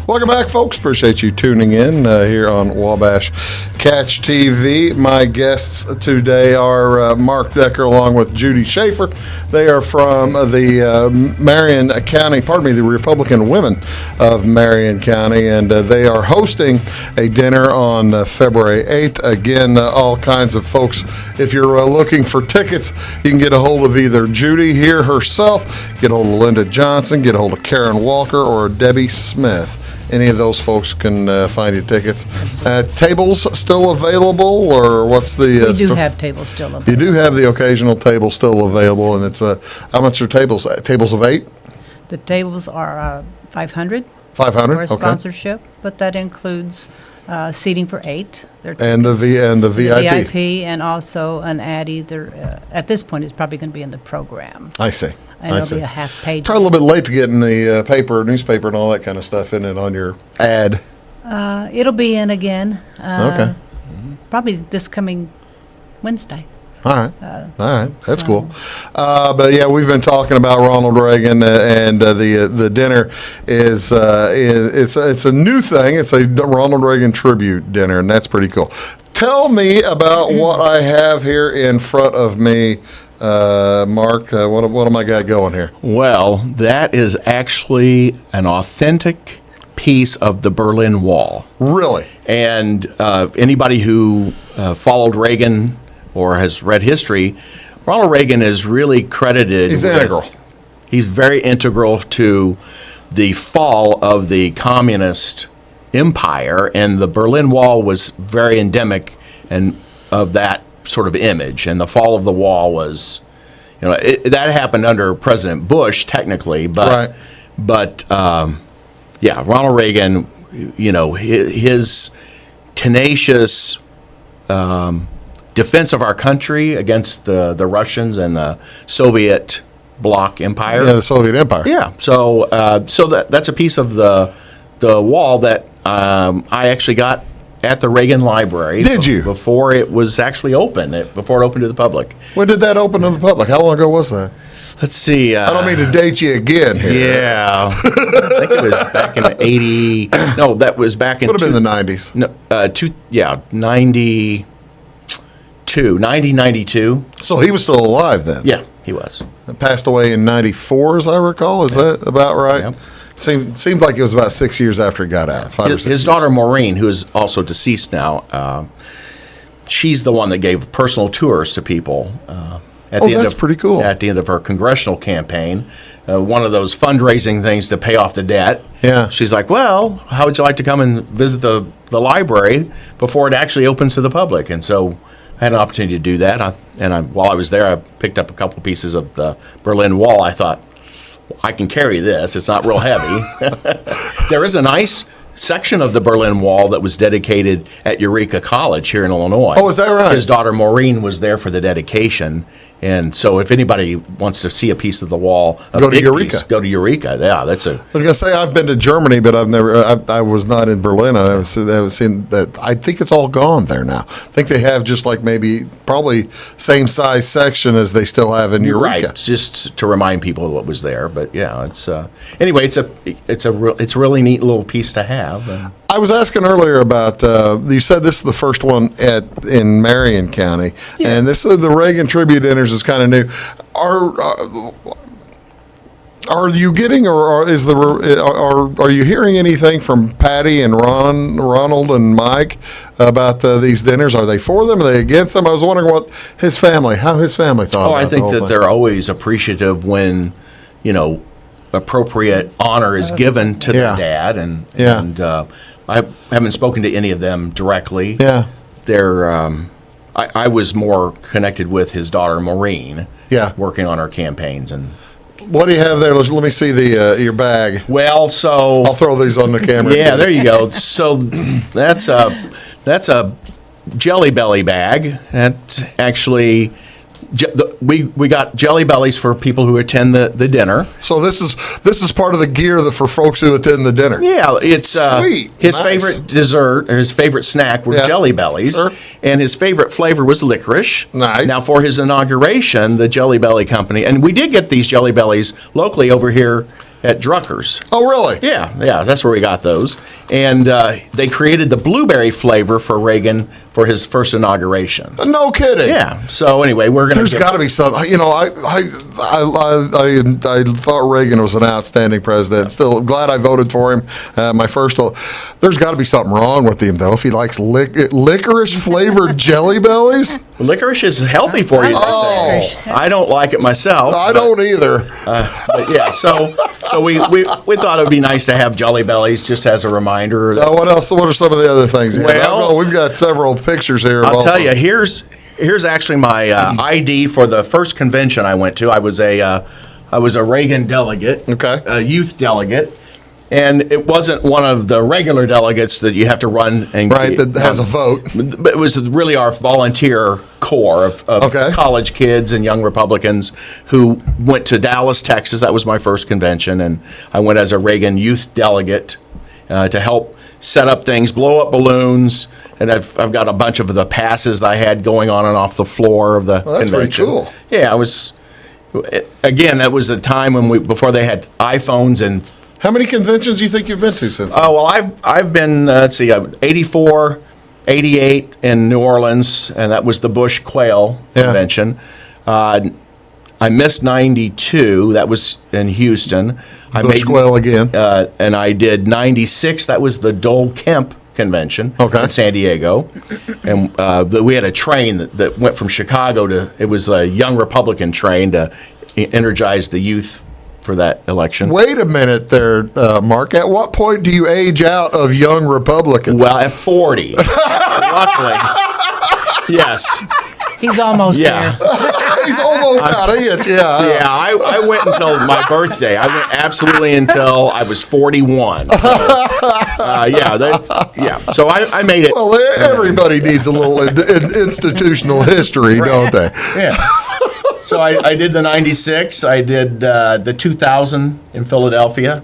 Welcome back, folks. Appreciate you tuning in here on Wabash Catch TV. My guests today are Mark Decker along with Judy Shafer. They are from the Marion County, the Republican Women of Marion County, and they are hosting a dinner on February 8th. Again, all kinds of folks. If you're looking for tickets, you can get a hold of either Judy here herself, get a hold of Linda Johnson, get a hold of Karen Walker, or Debbie Smith. Any of those folks can find you tickets. Tables still available, or what's the? We do have tables still available. You do have the occasional table still available, and it's how much are tables? Tables of 8? The tables are 500. 500. For a Okay. sponsorship, but that includes seating for 8. And the VIP. VIP, and also an ad either, at this point, is probably going to be in the program. I see. And it'll be a half page. Probably a little bit late to get in the newspaper and all that kind of stuff in it on your ad. It'll be in again. Okay. Probably this coming Wednesday. All right, that's cool. But yeah, we've been talking about Ronald Reagan, and the dinner is it's a new thing. It's a Ronald Reagan Tribute Dinner, and that's pretty cool. Tell me about what I have here in front of me, Mark. What am I got going here? Well, that is actually an authentic piece of the Berlin Wall. Really? And anybody who followed Reagan or has read history, Ronald Reagan is really credited. He's integral. He's very integral to the fall of the communist empire, and the Berlin Wall was very endemic and of that sort of image. And the fall of the wall was, that happened under President Bush technically, but yeah, Ronald Reagan, his tenacious defense of our country against the Russians and the Soviet bloc empire. Yeah, the Soviet Empire. Yeah, so that's a piece of the wall that I actually got at the Reagan Library. Did you? Before it was actually open, before it opened to the public. When did that open to the public? How long ago was that? Let's see. I don't mean to date you again here. Yeah. I think it was back in 80. No, that was back in. Would have been the 90s. No, 92. So he was still alive then? Yeah, he was. Passed away in 94, as I recall. Is that about right? Yep. Seemed like it was about 6 years after he got out. His daughter Maureen, who is also deceased now, she's the one that gave personal tours to people. That's pretty cool. At the end of her congressional campaign, one of those fundraising things to pay off the debt. Yeah. She's like, well, how would you like to come and visit the library before it actually opens to the public? And so I had an opportunity to do that. While I was there, I picked up a couple pieces of the Berlin Wall. I thought, I can carry this. It's not real heavy. There is a nice section of the Berlin Wall that was dedicated at Eureka College here in Illinois. Oh, is that right? His daughter Maureen was there for the dedication. And so if anybody wants to see a piece of the wall, go to Eureka. Go to Eureka. Yeah, that's a... I was going to say, I've been to Germany, but I was not in Berlin. I haven't seen that. I think it's all gone there now. I think they have just like probably same size section as they still have in Eureka. Right, just to remind people what was there. But yeah, it's anyway, it's a really neat little piece to have. I was asking earlier about, you said this is the first one in Marion County, and this is the Reagan Tribute Dinners is kind of new. Are you getting, or are you hearing anything from Patty and Ronald and Mike about these dinners? Are they for them? Are they against them? I was wondering how his family thought about it. Oh, I think that they're always appreciative when, appropriate honor is given to their dad, and I haven't spoken to any of them directly. Yeah, they're. I was more connected with his daughter Maureen. Yeah, working on her campaigns. And what do you have there? Let me see your bag. Well, so I'll throw these on the camera. Yeah, there you go. So that's a Jelly Belly bag. That's actually. We got Jelly Bellies for people who attend the dinner. So this is part of the gear for folks who attend the dinner. Yeah, it's sweet. His favorite dessert or his favorite snack were Jelly Bellies, sure. And his favorite flavor was licorice. Nice. Now for his inauguration, the Jelly Belly Company, and we did get these Jelly Bellies locally over here at Drucker's. Oh, really? Yeah, that's where we got those. And they created the blueberry flavor for Reagan for his first inauguration. No kidding. Yeah. So anyway, we're going to. There's got to be some. I thought Reagan was an outstanding president. Still glad I voted for him. My first. There's got to be something wrong with him though. If he likes licorice flavored Jelly Bellies. Licorice is healthy for you. Oh. I don't like it myself. I don't either. But yeah, so we thought it would be nice to have Jelly Bellies just as a reminder. What else? What are some of the other things? Well, we've got several pictures here. I'll tell you. Here's actually my ID for the first convention I went to. I was a Reagan delegate, okay, a youth delegate, And it wasn't one of the regular delegates that you have to run and Right, that has a vote. But it was really our volunteer corps of Okay. college kids and young Republicans who went to Dallas, Texas. That was my first convention, and I went as a Reagan youth delegate to help set up things, blow up balloons, and I've got a bunch of the passes that I had going on and off the floor of the Well, that's pretty convention. cool. Yeah, again, that was a time when before they had iPhones and. How many conventions do you think you've been to since then? Oh, well, I've been, let's see, 84, 88 in New Orleans, and that was the Bush Quail Yeah. Convention. I missed 92, that was in Houston. Bush Quail again. And I did 96, that was the Dole Kemp Convention Okay. in San Diego. And we had a train that went from Chicago it was a young Republican train to energize the youth for that election. Wait a minute there, Mark. At what point do you age out of young Republicans? Well, at 40, luckily. Yes. He's almost Yeah. there. He's almost out of it, yeah. Yeah, I went until my birthday. I went absolutely until I was 41. So, So I made it. Well, everybody needs a little institutional history, don't they? Yeah. So I did the 96. I did the 2000 in Philadelphia.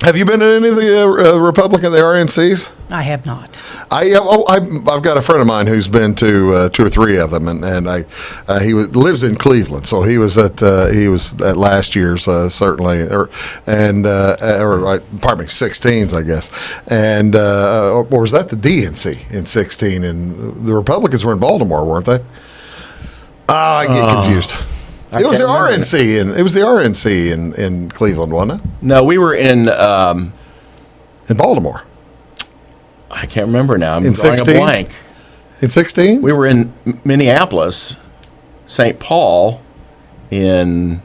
Have you been to any of the Republican, the RNCs? I have not. I've got a friend of mine who's been to 2 or 3 of them, and lives in Cleveland, so he was at last year's certainly, pardon me, 16s, I guess, and or was that the DNC in 16? And the Republicans were in Baltimore, weren't they? I get confused. It was the RNC in Cleveland, wasn't it? No, we were in. In Baltimore. I can't remember now. I'm In drawing 16? a blank. In 16? We were in Minneapolis, St. Paul, in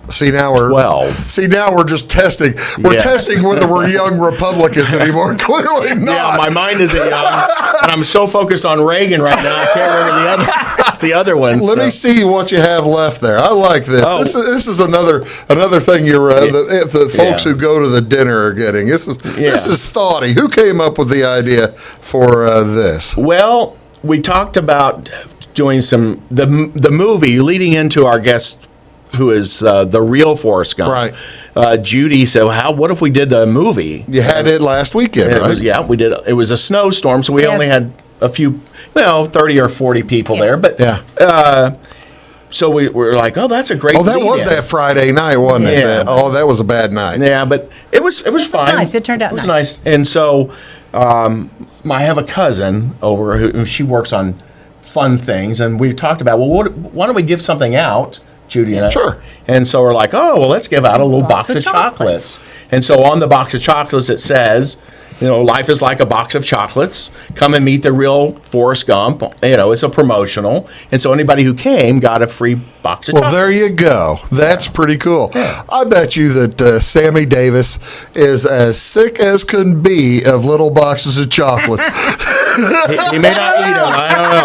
See now we're 12. See now we're just testing. We're Yeah. testing whether we're young Republicans anymore. Clearly not. Yeah, my mind isn't young, and I'm so focused on Reagan right now. I can't remember the other ones. Let me see what you have left there. I like this. Oh. This is another thing the folks who go to the dinner are getting. This is thoughty. Who came up with the idea for this? Well, we talked about doing the movie leading into our guest, who is the real Forrest Gump. Right. Judy said, what if we did a movie? You had it last weekend, right? We did. It was a snowstorm, so we only had a few, 30 or 40 people there. But so we were like, oh, that's a great. Oh, that was that Friday night, wasn't it? Yeah. That was a bad night. Yeah, but it was fine. Nice. It turned out It was nice. nice. And so I have a cousin over who she works on fun things, and we talked about, why don't we give something out, Judy and I? Sure. And so we're like, let's give out a little box of chocolates. And so on the box of chocolates it says, life is like a box of chocolates. Come and meet the real Forrest Gump. It's a promotional. And so anybody who came got a free box of chocolates. Well, there you go. That's pretty cool. Yeah. I bet you that Sammy Davis is as sick as can be of little boxes of chocolates. He may not eat them. I don't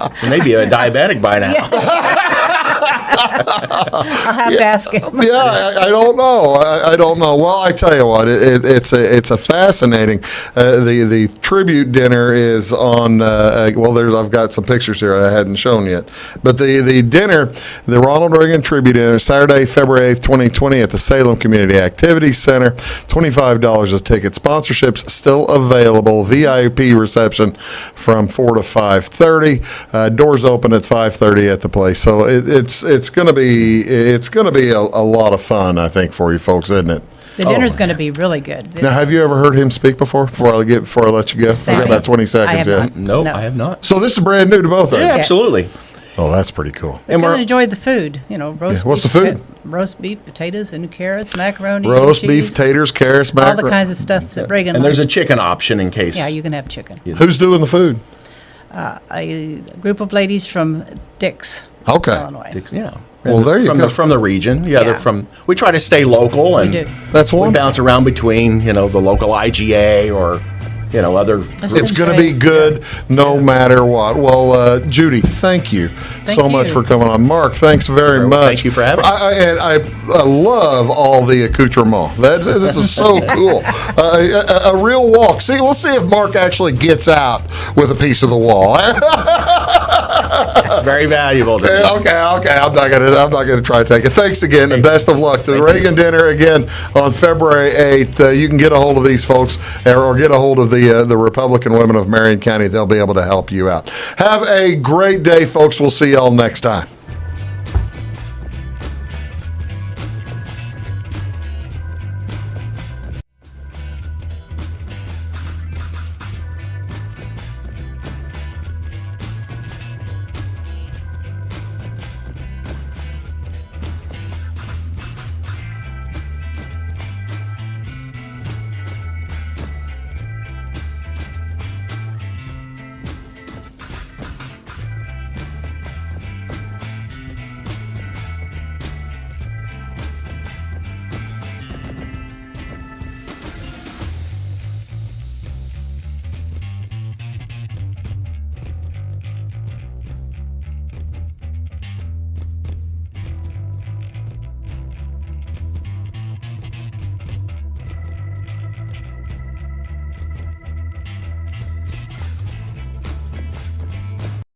know. He may be a diabetic by now. I'll have to ask him. Yeah, I don't know. I don't know. Well, I tell you what, it's a fascinating. The tribute dinner is on. I've got some pictures here I hadn't shown yet. But the dinner, the Ronald Reagan Tribute Dinner, Saturday, February 8th, 2020, at the Salem Community Activities Center. $25 a ticket. Sponsorships still available. VIP reception from 4 to 5:30. Doors open at 5:30 at the place. So it's going to be a lot of fun, I think, for you folks, isn't it? The dinner's going to be really good. Now, have you ever heard him speak before? Before I let you go, I've got about 20 seconds. I have Yeah. not. Nope, No. I have not. So this is brand new to both of you. Yeah, absolutely. Oh, that's pretty cool. We're going to enjoy the food. Roast. What's beef, the food? Roast beef, potatoes, and carrots, macaroni, Roast and beef, cheese, taters, carrots, all the macaroni. kinds of stuff that Reagan. And there's a liked. chicken option in case. Yeah, you can have chicken. Who's doing the food? A group of ladies from Dix, Okay. Illinois. Yeah. Well, there you go. From the region. Yeah, they're Yeah. from. We try to stay local, and do. That's we wonderful. bounce around between the local IGA or other It's going to be good no matter what. Well, Judy, thank you so much for coming on. Mark, thanks very much. Thank you for having me. I love all the accoutrement. This is so cool. A real walk. See, we'll see if Mark actually gets out with a piece of the wall. Very valuable. Okay. I'm not gonna try to take it. Thanks again, and best of luck. The Reagan Dinner again on February 8th. You can get a hold of these folks, or get a hold of the Republican women of Marion County. They'll be able to help you out. Have a great day, folks. We'll see y'all next time.